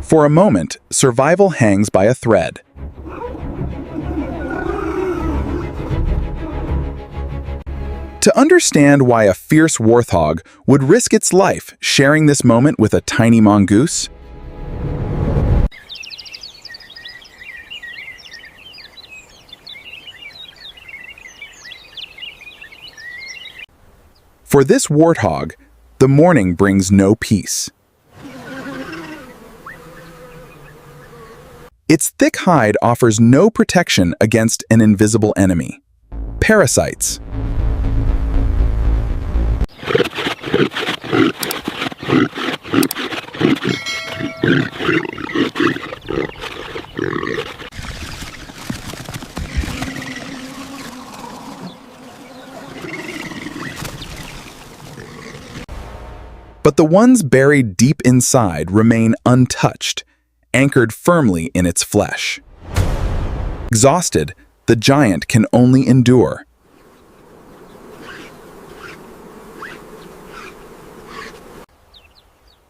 For a moment, survival hangs by a thread. To understand why a fierce warthog would risk its life sharing this moment with a tiny mongoose, for this warthog, the morning brings no peace. Its thick hide offers no protection against an invisible enemy: parasites. But the ones buried deep inside remain untouched, anchored firmly in its flesh. Exhausted, the giant can only endure.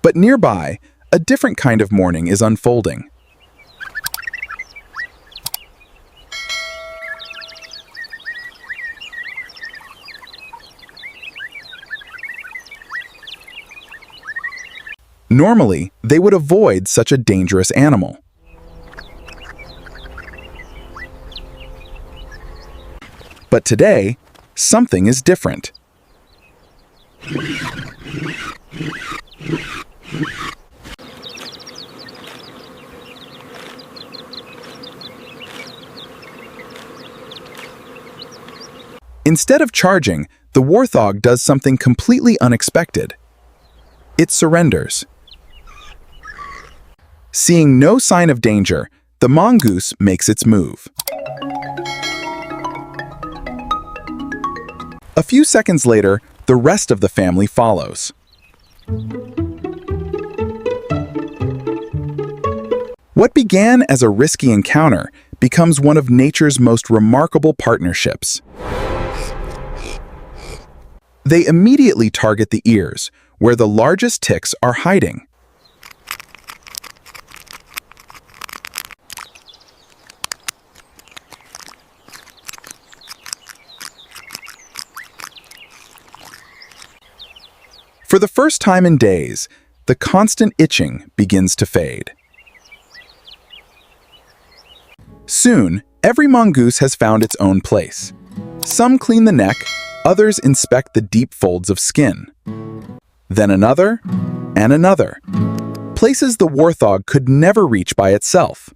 But nearby, a different kind of morning is unfolding. Normally, they would avoid such a dangerous animal. But today, something is different. Instead of charging, the warthog does something completely unexpected. It surrenders. Seeing no sign of danger, the mongoose makes its move. A few seconds later, the rest of the family follows. What began as a risky encounter becomes one of nature's most remarkable partnerships. They immediately target the ears, where the largest ticks are hiding. For the first time in days, the constant itching begins to fade. Soon, every mongoose has found its own place. Some clean the neck, others inspect the deep folds of skin. Then another, and another. Places the warthog could never reach by itself.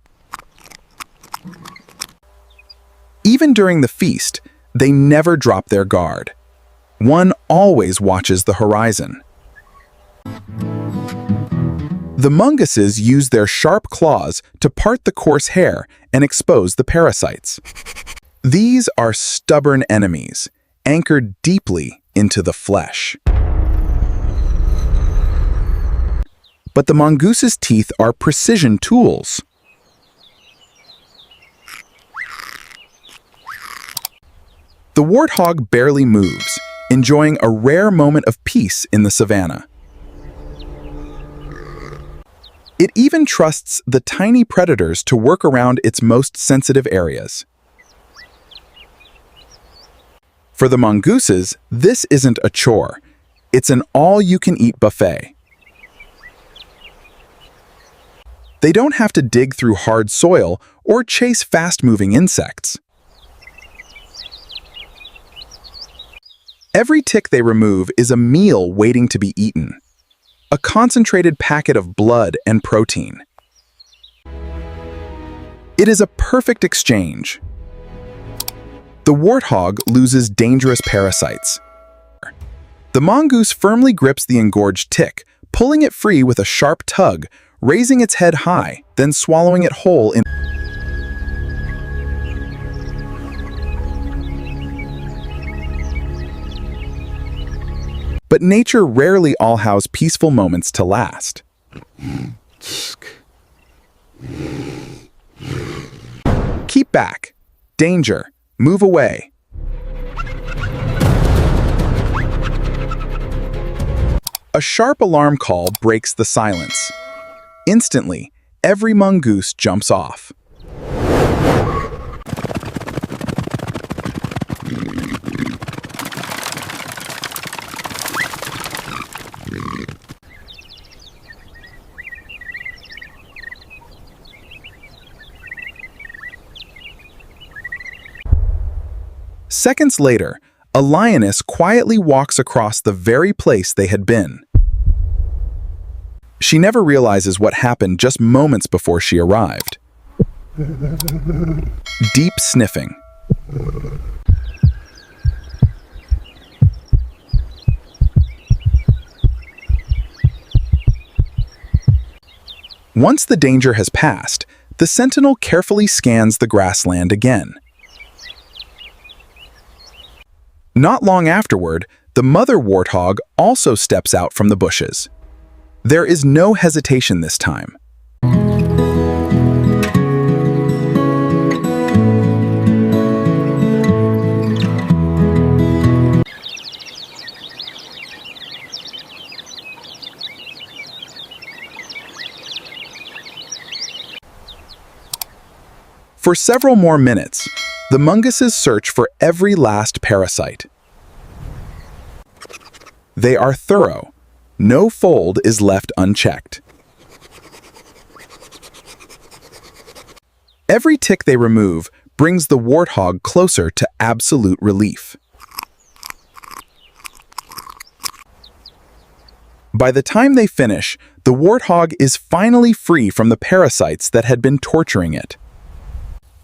Even during the feast, they never drop their guard. One always watches the horizon. The mongooses use their sharp claws to part the coarse hair and expose the parasites. These are stubborn enemies, anchored deeply into the flesh. But the mongoose's teeth are precision tools. The warthog barely moves, enjoying a rare moment of peace in the savannah. It even trusts the tiny predators to work around its most sensitive areas. For the mongooses, this isn't a chore. It's an all-you-can-eat buffet. They don't have to dig through hard soil or chase fast-moving insects. Every tick they remove is a meal waiting to be eaten, a concentrated packet of blood and protein. It is a perfect exchange. The warthog loses dangerous parasites. The mongoose firmly grips the engorged tick, pulling it free with a sharp tug, raising its head high, then swallowing it whole in. But nature rarely allows peaceful moments to last. Keep back. Danger. Move away. A sharp alarm call breaks the silence. Instantly, every mongoose jumps off. Seconds later, a lioness quietly walks across the very place they had been. She never realizes what happened just moments before she arrived. Deep sniffing. Once the danger has passed, the sentinel carefully scans the grassland again. Not long afterward, the mother warthog also steps out from the bushes. There is no hesitation this time. For several more minutes, the mongooses search for every last parasite. They are thorough. No fold is left unchecked. Every tick they remove brings the warthog closer to absolute relief. By the time they finish, the warthog is finally free from the parasites that had been torturing it.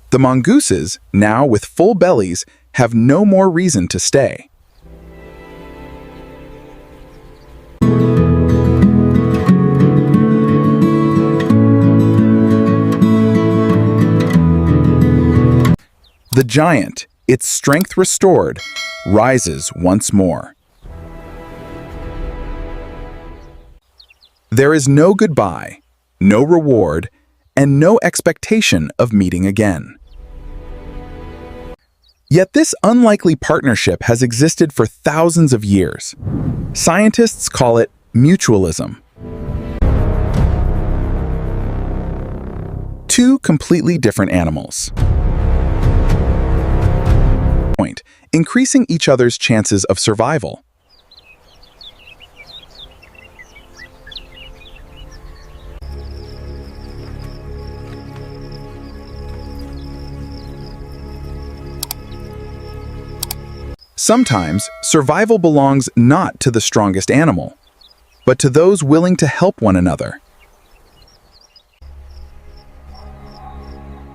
The mongooses, now with full bellies, have no more reason to stay. The giant, its strength restored, rises once more. There is no goodbye, no reward, and no expectation of meeting again. Yet this unlikely partnership has existed for thousands of years. Scientists call it mutualism. Two completely different animals. Increasing each other's chances of survival. Sometimes, survival belongs not to the strongest animal, but to those willing to help one another.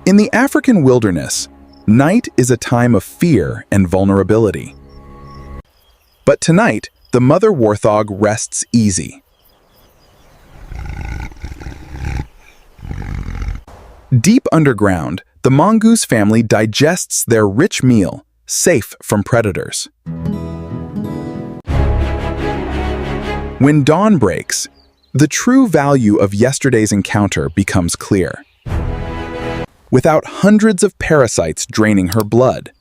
In the African wilderness, night is a time of fear and vulnerability. But tonight, the mother warthog rests easy. Deep underground, the mongoose family digests their rich meal, safe from predators. When dawn breaks, the true value of yesterday's encounter becomes clear. Without hundreds of parasites draining her blood,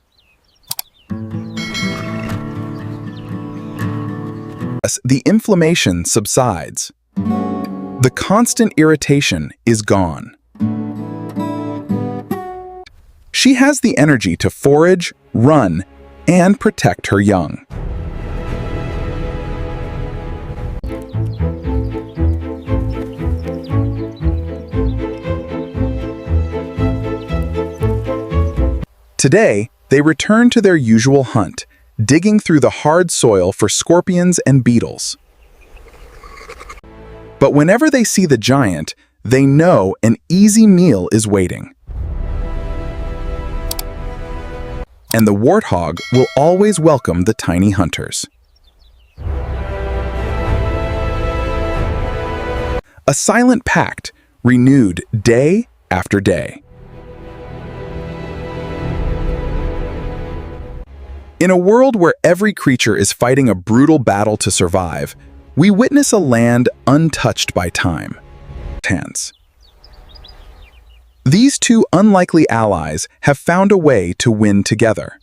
the inflammation subsides. The constant irritation is gone. She has the energy to forage, run, and protect her young. Today, they return to their usual hunt, digging through the hard soil for scorpions and beetles. But whenever they see the giant, they know an easy meal is waiting. And the warthog will always welcome the tiny hunters. A silent pact, renewed day after day. In a world where every creature is fighting a brutal battle to survive, we witness a land untouched by time. These two unlikely allies have found a way to win together.